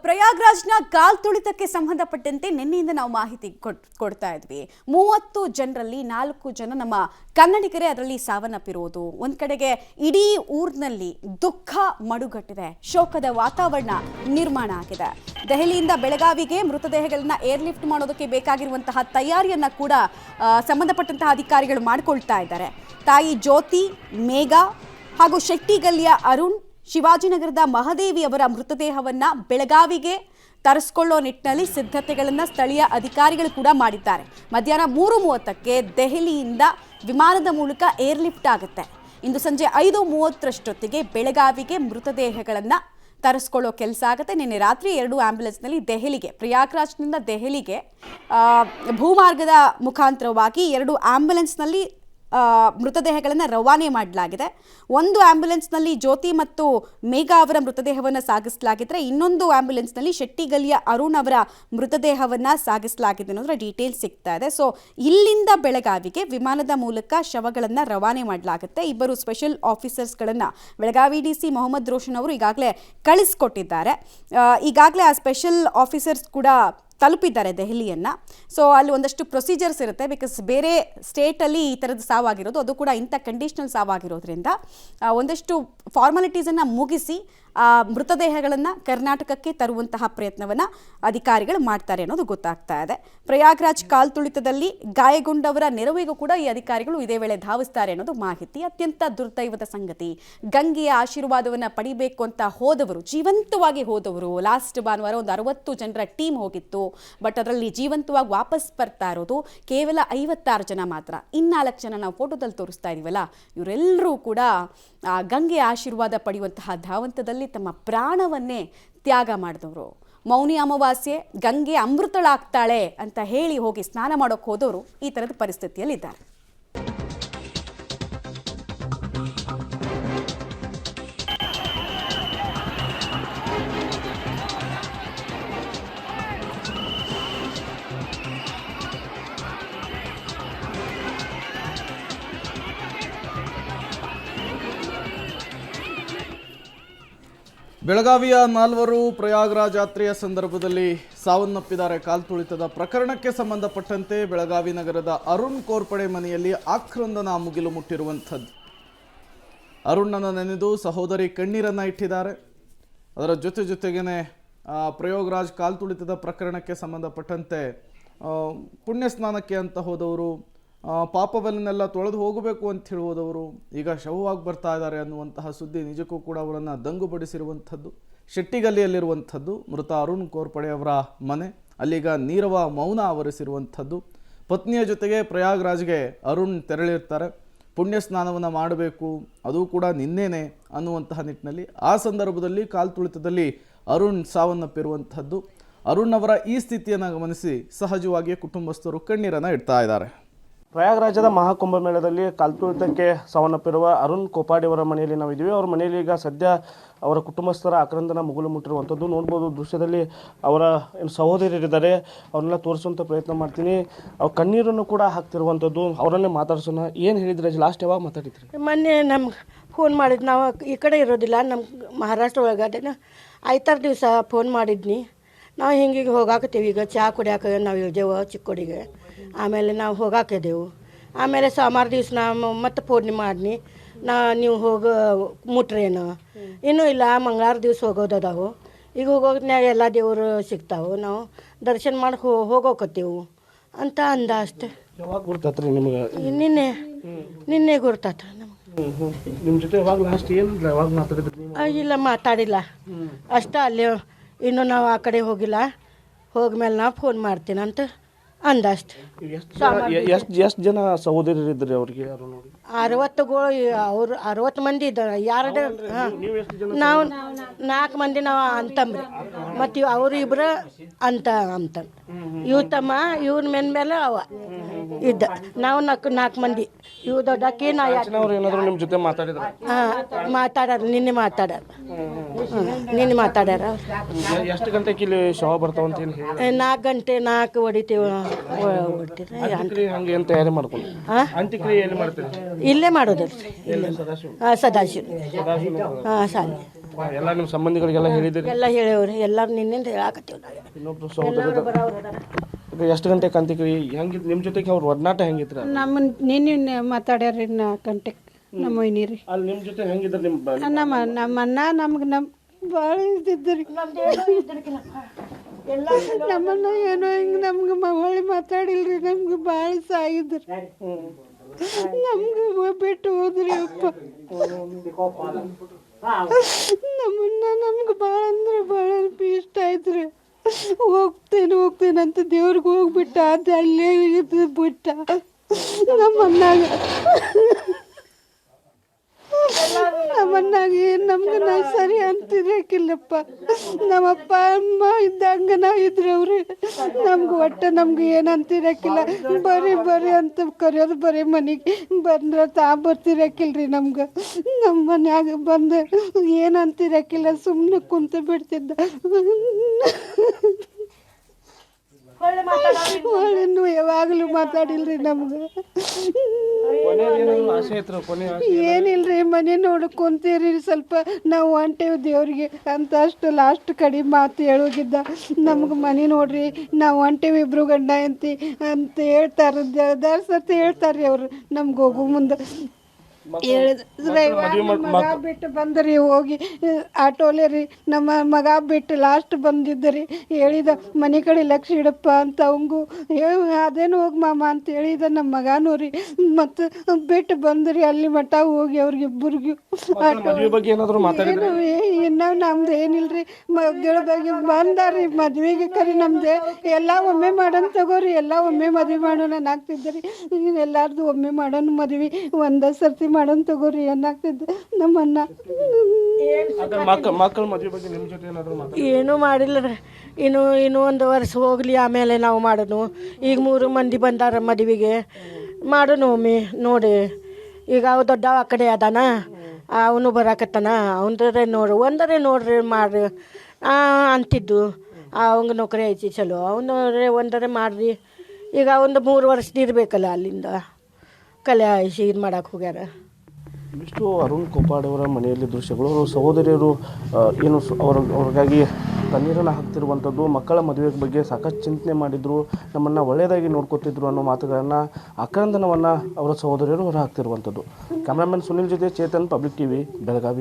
ಪ್ರಯಾಗ್ರಾಜ್ನ ಕಾಲ್ ತುಳಿತಕ್ಕೆ ಸಂಬಂಧಪಟ್ಟಂತೆ ನಿನ್ನೆಯಿಂದ ನಾವು ಮಾಹಿತಿ ಕೊಡ್ತಾ ಇದ್ವಿ. 30 ಜನರಲ್ಲಿ 4 ಜನ ನಮ್ಮ ಕನ್ನಡಿಗರೇ ಅದರಲ್ಲಿ ಸಾವನ್ನಪ್ಪಿರುವುದು. ಒಂದ್ ಕಡೆಗೆ ಇಡೀ ಊರಿನಲ್ಲಿ ದುಃಖ ಮಡುಗಟ್ಟಿದೆ, ಶೋಕದ ವಾತಾವರಣ ನಿರ್ಮಾಣ ಆಗಿದೆ. ದೆಹಲಿಯಿಂದ ಬೆಳಗಾವಿಗೆ ಮೃತದೇಹಗಳನ್ನ ಏರ್ಲಿಫ್ಟ್ ಮಾಡೋದಕ್ಕೆ ಬೇಕಾಗಿರುವಂತಹ ತಯಾರಿಯನ್ನ ಕೂಡ ಸಂಬಂಧಪಟ್ಟಂತಹ ಅಧಿಕಾರಿಗಳು ಮಾಡಿಕೊಳ್ತಾ ಇದ್ದಾರೆ. ತಾಯಿ ಜ್ಯೋತಿ, ಮೇಘ ಹಾಗೂ ಶೆಟ್ಟಿಗಲ್ಲಿಯ ಅರುಣ್, ಶಿವಾಜಿನಗರದ ಮಹದೇವಿ ಅವರ ಮೃತದೇಹವನ್ನ ಬೆಳಗಾವಿಗೆ ತರಿಸಿಕೊಳ್ಳೋ ನಿಟ್ಟಿನಲ್ಲಿ ಸಿದ್ಧತೆಗಳನ್ನು ಸ್ಥಳೀಯ ಅಧಿಕಾರಿಗಳು ಕೂಡ ಮಾಡಿದ್ದಾರೆ. ಮಧ್ಯಾಹ್ನ 3:30ಕ್ಕೆ ದೆಹಲಿಯಿಂದ ವಿಮಾನದ ಮೂಲಕ ಏರ್ಲಿಫ್ಟ್ ಆಗುತ್ತೆ. ಇಂದು ಸಂಜೆ 5:30ರಷ್ಟೊತ್ತಿಗೆ ಬೆಳಗಾವಿಗೆ ಮೃತದೇಹಗಳನ್ನು ತರಿಸ್ಕೊಳ್ಳೋ ಕೆಲಸ ಆಗುತ್ತೆ. ನಿನ್ನೆ ರಾತ್ರಿ 2 ಆಂಬ್ಯುಲೆನ್ಸ್ನಲ್ಲಿ ದೆಹಲಿಗೆ, ಪ್ರಯಾಗ್ರಾಜ್ನಿಂದ ದೆಹಲಿಗೆ ಭೂಮಾರ್ಗದ ಮುಖಾಂತರವಾಗಿ 2 ಆಂಬ್ಯುಲೆನ್ಸ್ನಲ್ಲಿ ಮೃತದೇಹಗಳನ್ನು ರವಾನೆ ಮಾಡಲಾಗಿದೆ. ಒಂದು ಆಂಬ್ಯುಲೆನ್ಸ್ನಲ್ಲಿ ಜ್ಯೋತಿ ಮತ್ತು ಮೇಘ ಅವರ ಮೃತದೇಹವನ್ನು ಸಾಗಿಸಲಾಗಿದ್ರೆ, ಇನ್ನೊಂದು ಆಂಬ್ಯುಲೆನ್ಸ್ನಲ್ಲಿ ಶೆಟ್ಟಿಗಲ್ಲಿಯ ಅರುಣ್ ಅವರ ಮೃತದೇಹವನ್ನು ಸಾಗಿಸಲಾಗಿದೆ ಅನ್ನೋದ್ರ ಡೀಟೇಲ್ಸ್ ಸಿಗ್ತಾ ಇದೆ. ಸೊ ಇಲ್ಲಿಂದ ಬೆಳಗಾವಿಗೆ ವಿಮಾನದ ಮೂಲಕ ಶವಗಳನ್ನು ರವಾನೆ ಮಾಡಲಾಗುತ್ತೆ. 2 ಸ್ಪೆಷಲ್ ಆಫೀಸರ್ಸ್ಗಳನ್ನು ಬೆಳಗಾವಿ DC ಮೊಹಮ್ಮದ್ ರೋಷನ್ ಅವರು ಈಗಾಗಲೇ ಕಳಿಸ್ಕೊಟ್ಟಿದ್ದಾರೆ. ಈಗಾಗಲೇ ಆ ಸ್ಪೆಷಲ್ ಆಫೀಸರ್ಸ್ ಕೂಡ ತಲುಪಿದ್ದಾರೆ ದೆಹಲಿಯನ್ನು. ಸೊ ಅಲ್ಲಿ ಒಂದಷ್ಟು ಪ್ರೊಸೀಜರ್ಸ್ ಇರುತ್ತೆ, ಬಿಕಾಸ್ ಬೇರೆ ಸ್ಟೇಟಲ್ಲಿ ಈ ಥರದ್ದು ಸಾವಾಗಿರೋದು, ಅದು ಕೂಡ ಇಂಥ ಕಂಡೀಷನಲ್ ಸಾವಾಗಿರೋದ್ರಿಂದ ಒಂದಷ್ಟು ಫಾರ್ಮಾಲಿಟೀಸನ್ನು ಮುಗಿಸಿ ಮೃತದೇಹಗಳನ್ನು ಕರ್ನಾಟಕಕ್ಕೆ ತರುವಂತಹ ಪ್ರಯತ್ನವನ್ನು ಅಧಿಕಾರಿಗಳು ಮಾಡ್ತಾರೆ ಅನ್ನೋದು ಗೊತ್ತಾಗ್ತಾ ಇದೆ. ಪ್ರಯಾಗ್ರಾಜ್ ಕಾಲ್ ತುಳಿತದಲ್ಲಿ ಗಾಯಗೊಂಡವರ ನೆರವಿಗೂ ಕೂಡ ಈ ಅಧಿಕಾರಿಗಳು ಇದೇ ವೇಳೆ ಧಾವಿಸ್ತಾರೆ ಅನ್ನೋದು ಮಾಹಿತಿ. ಅತ್ಯಂತ ದುರ್ದೈವದ ಸಂಗತಿ, ಗಂಗೆಯ ಆಶೀರ್ವಾದವನ್ನು ಪಡಿಬೇಕು ಅಂತ ಹೋದವರು, ಜೀವಂತವಾಗಿ ಹೋದವರು, ಲಾಸ್ಟ್ ಭಾನುವಾರ ಒಂದು 60 ಜನರ ಟೀಮ್ ಹೋಗಿತ್ತು. ಬಟ್ ಅದರಲ್ಲಿ ಜೀವಂತವಾಗಿ ವಾಪಸ್ ಬರ್ತಾ ಇರೋದು ಕೇವಲ 56 ಜನ ಮಾತ್ರ. 4 ಜನ ನಾವು ಫೋಟೋದಲ್ಲಿ ತೋರಿಸ್ತಾ ಇದೀವಲ್ಲ, ಇವರೆಲ್ಲರೂ ಕೂಡ ಗಂಗೆಯ ಆಶೀರ್ವಾದ ಪಡೆಯುವಂತಹ ಧಾವಂತದಲ್ಲಿ ತಮ್ಮ ಪ್ರಾಣವನ್ನೇ ತ್ಯಾಗ ಮಾಡಿದವರು. ಮೌನಿ ಅಮಾವಾಸ್ಯೆ, ಗಂಗೆ ಅಮೃತಳಾಗ್ತಾಳೆ ಅಂತ ಹೇಳಿ ಹೋಗಿ ಸ್ನಾನ ಮಾಡೋಕೆ ಹೋದವರು ಈ ಥರದ ಪರಿಸ್ಥಿತಿಯಲ್ಲಿದ್ದಾರೆ. ಬೆಳಗಾವಿಯ 4 ಪ್ರಯಾಗ್ರಾಜ್ ಯಾತ್ರೆಯ ಸಂದರ್ಭದಲ್ಲಿ ಸಾವನ್ನಪ್ಪಿದ್ದಾರೆ. ಕಾಲ್ತುಳಿತದ ಪ್ರಕರಣಕ್ಕೆ ಸಂಬಂಧಪಟ್ಟಂತೆ ಬೆಳಗಾವಿ ನಗರದ ಅರುಣ್ ಕೋರ್ಪಡೆ ಮನೆಯಲ್ಲಿ ಆಕ್ರಂದನ ಮುಗಿಲು ಮುಟ್ಟಿರುವಂಥದ್ದು. ಅರುಣನ ನೆನೆದು ಸಹೋದರಿ ಕಣ್ಣೀರನ್ನು ಇಟ್ಟಿದ್ದಾರೆ. ಅದರ ಜೊತೆಗೇನೆ ಪ್ರಯಾಗ್ರಾಜ್ ಕಾಲ್ತುಳಿತದ ಪ್ರಕರಣಕ್ಕೆ ಸಂಬಂಧಪಟ್ಟಂತೆ ಪುಣ್ಯ ಸ್ನಾನಕ್ಕೆ ಅಂತ ಹೋದವರು, ಪಾಪವನ್ನೆಲ್ಲ ತೊಳೆದು ಹೋಗಬೇಕು ಅಂತ ಹೇಳುವುದವರು ಈಗ ಶವವಾಗಿ ಬರ್ತಾ ಇದ್ದಾರೆ ಅನ್ನುವಂತಹ ಸುದ್ದಿ ನಿಜಕ್ಕೂ ಕೂಡ ಅವರನ್ನು ದಂಗುಬಡಿಸಿರುವಂಥದ್ದು. ಶೆಟ್ಟಿಗಲ್ಲಿಯಲ್ಲಿರುವಂಥದ್ದು ಮೃತ ಅರುಣ್ ಕೋರ್ಪಡೆ ಅವರ ಮನೆ. ಅಲ್ಲೀಗ ನೀರವ ಮೌನ ಆವರಿಸಿರುವಂಥದ್ದು. ಪತ್ನಿಯ ಜೊತೆಗೆ ಪ್ರಯಾಗ್ರಾಜ್ಗೆ ಅರುಣ್ ತೆರಳಿರ್ತಾರೆ. ಪುಣ್ಯ ಸ್ನಾನವನ್ನು ಮಾಡಬೇಕು, ಅದು ಕೂಡ ನಿನ್ನೆನೆ ಅನ್ನುವಂತಹ ನಿಟ್ಟಿನಲ್ಲಿ ಆ ಸಂದರ್ಭದಲ್ಲಿ ಕಾಲ್ತುಳಿತದಲ್ಲಿ ಅರುಣ್ ಸಾವನ್ನಪ್ಪಿರುವಂಥದ್ದು. ಅರುಣ್ ಅವರ ಈ ಸ್ಥಿತಿಯನ್ನು ಗಮನಿಸಿ ಸಹಜವಾಗಿಯೇ ಕುಟುಂಬಸ್ಥರು ಕಣ್ಣೀರನ್ನು ಇಡ್ತಾ ಇದ್ದಾರೆ. ಪ್ರಯಾಗ್ರಾಜದ ಮಹಾಕುಂಭಮೇಳದಲ್ಲಿ ಕಾಲ್ತುಳಿತಕ್ಕೆ ಸಾವನ್ನಪ್ಪಿರುವ ಅರುಣ್ ಕೋಪಾಡಿ ಅವರ ಮನೆಯಲ್ಲಿ ನಾವಿದ್ದೀವಿ. ಅವ್ರ ಮನೆಯಲ್ಲಿ ಈಗ ಸದ್ಯ ಅವರ ಕುಟುಂಬಸ್ಥರ ಆಕ್ರಂದನ ಮುಗಿಲು ಮುಟ್ಟಿರುವಂಥದ್ದು ನೋಡ್ಬೋದು. ದೃಶ್ಯದಲ್ಲಿ ಅವರ ಸಹೋದರಿಯರಿದ್ದಾರೆ, ಅವ್ರನ್ನೆಲ್ಲ ತೋರಿಸುವಂಥ ಪ್ರಯತ್ನ ಮಾಡ್ತೀನಿ. ಅವ್ರ ಕಣ್ಣೀರನ್ನು ಕೂಡ ಹಾಕ್ತಿರುವಂಥದ್ದು. ಅವರನ್ನೇ ಮಾತಾಡ್ಸೋಣ. ಏನು ಹೇಳಿದ್ರಿ ಲಾಸ್ಟ್, ಯಾವಾಗ ಮಾತಾಡಿದ್ರಿ? ಮೊನ್ನೆ ನಮ್ಗೆ ಫೋನ್ ಮಾಡಿದ್ದು, ನಾವು ಈ ಕಡೆ ಇರೋದಿಲ್ಲ, ನಮ್ಮ ಮಹಾರಾಷ್ಟ್ರ ಒಳಗಡೆ 5 ದಿವಸ ಫೋನ್ ಮಾಡಿದ್ನಿ. ನಾವು ಹಿಂಗೆ ಹೋಗಾಕತ್ತೀವಿ, ಈಗ ಚಹಾ ಕುಡಿಯಾಕ ನಾವು ಇದ್ದೇವೆ ಚಿಕ್ಕೋಡಿಗೆ. ಆಮೇಲೆ ನಾವು ಹೋಗಾಕಿದ್ದೆವು. ಆಮೇಲೆ ಸೋಮವಾರ ದಿವ್ಸ ನಾವು ಮತ್ತೆ ಫೋನ್ ಮಾಡಿನಿ, ನೀವು ಮುಟ್ರೇನು? ಇನ್ನೂ ಇಲ್ಲ, ಮಂಗಳವಾರ ದಿವ್ಸ ಹೋಗೋದದಾವು. ಈಗ ಹೋಗೋದ್ನಾಗ ಎಲ್ಲ ದೇವರು ಸಿಗ್ತಾವೆ, ನಾವು ದರ್ಶನ ಮಾಡಿ ಹೋಗೋಕತ್ತೀವಿ ಅಂತ ಅಂದ ಅಷ್ಟೆ. ಯಾವಾಗ ಗುರ್ತಾತ್ರಿ ನಿಮ್ಗೆ? ನಿನ್ನೆ ಗುರ್ತಾತ ನಮ್ಗೆ. ನಿಮ್ಮ ಜೊತೆ ಯಾವಾಗ ಲಾಸ್ಟ್ ಏನಿಲ್ಲ, ಯಾವಾಗ ಮಾತಾಡಿದ್ರಿ? ಇಲ್ಲ, ಮಾತಾಡಿಲ್ಲ ಅಷ್ಟೇ. ಅಲ್ಲಿ ಇನ್ನೂ ನಾವು ಆ ಕಡೆ ಹೋಗಿಲ್ಲ, ಹೋಗ್ಮೇಲೆ ನಾವು ಫೋನ್ ಮಾಡ್ತೀನಿ ಅಂತ ಅಂದಷ್ಟು. ಎಷ್ಟು ಜನ ಸಹೋದರಿದ್ರಿ ಅವ್ರಿಗೆ? 60 ಅವ್ರು 60 ಮಂದಿ ಇದ್ದಾರೆ. ನಾವು 4 ಮಂದಿ ನಾವು ಅಂತಂಬ್ರಿ, ಮತ್ತು ಅವರು ಇಬ್ಬರು ಅಂತ ಇವ್ ತಮ್ಮ ಇವ್ರ ಮೇಲೆ ಅವ ಇದ್ದ. ನಾವು 4 ಮಂದಿ. ಇವು ದೊಡ್ಡಕ್ಕೆ ಏನಾದ್ರು ನಿಮ್ಮ ಜೊತೆ ಮಾತಾಡಿದ್ರ? ಮಾತಾಡ್ಯಾರ, ನಿನ್ನೆ ಮಾತಾಡ್ಯಾರ. ಎಷ್ಟು ಗಂಟೆಗೆ ಇಲ್ಲಿ ಶವ ಬರ್ತಾವಂತ ಏನು ಹೇಳಿ? 4 ಗಂಟೆ 4 ಹೊಡಿತೀವಿ. ಹಂಗೆ ಏನು ತಯಾರಿ ಮಾಡ್ಕೊಂಡು ಅಂತ್ಯಕ್ರಿಯೆ ಎಲ್ಲಿ ಮಾಡ್ತೀರಿ? ಇಲ್ಲೇ ಮಾಡೋದಲ್ರಿ, ಇಲ್ಲೇ ಸದಾಶಿವ. ಹಾಂ, ಸಾಲಿ. ಎಲ್ಲ ನಿಮ್ಮ ಸಂಬಂಧಿಗಳಿಗೆಲ್ಲ ಹೇಳಿದ್ದೀರಿ? ಎಲ್ಲ ಹೇಳೇವ್ರಿ, ಎಲ್ಲರೂ ನಿನ್ನಿಂದ ಹೇಳಾಕತ್ತೀವಿ ನಾವು. ಇನ್ನೊಬ್ರು ಸಹೋದರ ಎಲ್ಲರೂ ಬರೋವ್ರು ಅದಾರ. ಎಷ್ಟು ಗಂಟೆಗೆ ಅಂತಿಕ್ರಿ? ಹೆಂಗಿತ್ತು ನಿಮ್ಮ ಜೊತೆಗೆ ಅವ್ರ ಒಡನಾಟ ಹೆಂಗಿತ್ತು? ನಮ್ಮ ನಿನ್ನೆ ಮಾತಾಡ್ಯಾರಿ 4 ಗಂಟೆಗೆ ನಮ್ಮ ಒಯ್ನೀರಿ. ಅಲ್ಲಿ ನಿಮ್ಮ ಜೊತೆ ಹೆಂಗಿದ್ರು? ನಿಮ್ಮ ನಮ್ಮ ಅಣ್ಣ ನಮ್ಗೆ ಭಾಳ ಇದ್ದಿದ್ರಿ. ನಮ್ಮನ್ನ ಏನೋ ಹಿಂಗೆ ನಮ್ಗೆ ಹೊಳ್ಳಿ ಮಾತಾಡಿಲ್ರಿ, ನಮ್ಗೆ ಭಾಳ ಸಾಯಿದ್ರಿ. ನಮ್ಗೆ ಬಿಟ್ಟು ಹೋದ್ರಿ ಅಪ್ಪ. ನಮ್ಮನ್ನ ನಮ್ಗೆ ಭಾಳ ಅಂದ್ರೆ ಭಾಳ ಇಷ್ಟ ಆಯ್ತ್ರಿ. ಹೋಗ್ತೇನೆ ಅಂತ ದೇವ್ರಿಗೆ ಹೋಗ್ಬಿಟ್ಟ, ಅದು ಅಲ್ಲೇ ಇದ್ದು ಬಿಟ್ಟ ನಮ್ಮನ್ನಾಗ. ನಮ್ಮನ್ನಾಗ ಏನು ನಮ್ಗೆ ನಾವು ಸರಿ ಅಂತಿರಕ್ಕಿಲ್ಲಪ್ಪ. ನಮ್ಮಪ್ಪ ಅಮ್ಮ ಇದ್ದಂಗೆ ನಾವು ಇದ್ರೆ ಅವ್ರಿ ನಮ್ಗೆ ಒಟ್ಟು ನಮ್ಗೆ ಏನು ಅಂತಿರಕ್ಕಿಲ್ಲ. ಬರೀ ಅಂತ ಕರೆಯೋದು, ಬರೀ ಮನೆಗೆ ಬಂದ್ರೆ ಬರ್ತಿರಕ್ಕಿಲ್ರಿ ನಮ್ಗೆ. ನಮ್ಮ ಮನ್ಯಾಗ ಬಂದು ಏನು ಅಂತಿರಕ್ಕಿಲ್ಲ, ಸುಮ್ಮನೆ ಕುಂತು ಬಿಡ್ತಿದ್ದ. ಒಳ್ಳೆನು ಯಾವಾಗಲೂ ಮಾತಾಡಿಲ್ರಿ ನಮ್ಗೆ. ಆಸೆ ಐತ್ರ? ಕೊನೆ ಏನಿಲ್ರಿ, ಮನೆ ನೋಡಕ್ ಕುಂತೀರಿ, ಸ್ವಲ್ಪ ನಾವು ಹೊಂಟೇವು ದೇವ್ರಿಗೆ ಅಂತ ಅಷ್ಟು ಲಾಸ್ಟ್ ಕಡಿಮೆ ಮಾತು ಹೇಳೋಗಿದ್ದ. ನಮ್ಗೆ ಮನೆ ನೋಡ್ರಿ, ನಾವು ಹೊಂಟೇವಿ ಇಬ್ರು ಗಂಡ ಅಂತ ಹೇಳ್ತಾರೆ. ಸರ್ತಿ ಹೇಳ್ತಾರ್ರಿ ಅವ್ರು ನಮ್ಗೆ ಹೋಗೋ ಮುಂದೆ. ಹೇಳಿದ್ರೆ ಮಗ ಬಿಟ್ಟು ಬಂದ್ರಿ, ಹೋಗಿ ಆಟೋಲೆ ರೀ ನಮ್ಮ ಮಗ ಬಿಟ್ಟು ಲಾಸ್ಟ್ ಬಂದಿದ್ದರಿ. ಹೇಳಿದ ಮನೆ ಕಡೆ ಲಕ್ಷ ಇಡಪ್ಪ ಅಂತ ಅವಂಗೂ ಅದೇನು ಹೋಗಿ ಮಾಮ ಅಂತ ಹೇಳಿದ. ನಮ್ಮ ಮಗನೂ ರೀ ಮತ್ತು ಬಿಟ್ಟು ಬಂದ್ರಿ ಅಲ್ಲಿ ಮಠ ಹೋಗಿ ಅವ್ರಿಗಿಬ್ಬರಿಗೂ. ಮದುವೆ ಬಗ್ಗೆ ಏನಾದರೂ ಮಾತಾಡಿದ್ರೆ? ಇನ್ನೂ ನಮ್ದು ಏನಿಲ್ರಿ, ಮಗಳ ಬಗ್ಗೆ ಬಂದಾರಿ ಮದ್ವೆಗೆ. ಕರಿ ನಮ್ದು ಎಲ್ಲ ಒಮ್ಮೆ ಮಾಡೋಣ ತಗೋರಿ, ಎಲ್ಲ ಒಮ್ಮೆ ಮದ್ವೆ ಮಾಡೋಣ ಆಗ್ತಿದ್ರಿ. ಎಲ್ಲಾರ್ದು ಒಮ್ಮೆ ಮಾಡೋಣ ಮದ್ವೆ, ಒಂದೇ ಸರ್ತಿ ಮಾಡೋಣ ತಗೋರಿ ಏನಾಗ್ತಿದ್ದೆ ನಮ್ಮನ್ನ. ಮಕ್ಕಳ ಮದುವೆ ಬಗ್ಗೆ ನಿಮ್ಮ ಜೊತೆ ಏನಾದರೂ ಮಾತಾಡಿ? ಏನೂ ಮಾಡಿಲ್ಲ ರೀ. ಇನ್ನೂ 1 ವರ್ಷ ಹೋಗಲಿ, ಆಮೇಲೆ ನಾವು ಮಾಡೋಣ. ಈಗ 3 ಮಂದಿ ಬಂದಾರ ಮದುವೆಗೆ, ಮಾಡೋಣ ಒಮ್ಮೆ ನೋಡಿ. ಈಗ ಅವ ದೊಡ್ಡವ ಆ ಕಡೆ ಅದಾನ, ಅವನು ಬರಾಕತ್ತಾನ. ಅವನದ್ರೆ ನೋಡ್ರಿ ಮಾಡ್ರಿ ಅಂತಿದ್ದು. ಅವಂಗೆ ನೌಕರಿ ಐತಿ ಚಲೋ, ಅವನವ್ರೆ ಒಂದರೆ ಮಾಡ್ರಿ. ಈಗ ಒಂದು 3 ವರ್ಷದ ಇರಬೇಕಲ್ಲ, ಅಲ್ಲಿಂದ ಕಲೆ ಆಯ್ಸಿ ಇದು ಮಾಡಕ್ಕೆ ಹೋಗ್ಯಾರ. ಇಷ್ಟು ಅರುಣ್ ಕೊಪ್ಪಾಡ್ ಅವರ ಮನೆಯಲ್ಲಿ ದೃಶ್ಯಗಳು. ಅವರು ಸಹೋದರಿಯರು ಏನು ಅವ್ರಿಗಾಗಿ ಕಣ್ಣೀರನ್ನು ಹಾಕ್ತಿರುವಂಥದ್ದು, ಮಕ್ಕಳ ಮದುವೆ ಬಗ್ಗೆ ಸಾಕಷ್ಟು ಚಿಂತನೆ ಮಾಡಿದ್ರು, ನಮ್ಮನ್ನು ಒಳ್ಳೆಯದಾಗಿ ನೋಡ್ಕೊತಿದ್ರು ಅನ್ನೋ ಮಾತುಗಳನ್ನು, ಆಕ್ರಂದನವನ್ನು ಅವರ ಸಹೋದರಿಯರು ಹೊರ ಹಾಕ್ತಿರುವಂಥದ್ದು. ಕ್ಯಾಮ್ರಾಮನ್ ಸುನಿಲ್ ಜೊತೆ ಚೇತನ್, ಪಬ್ಲಿಕ್ ಟಿವಿ, ಬೆಳಗಾವಿ.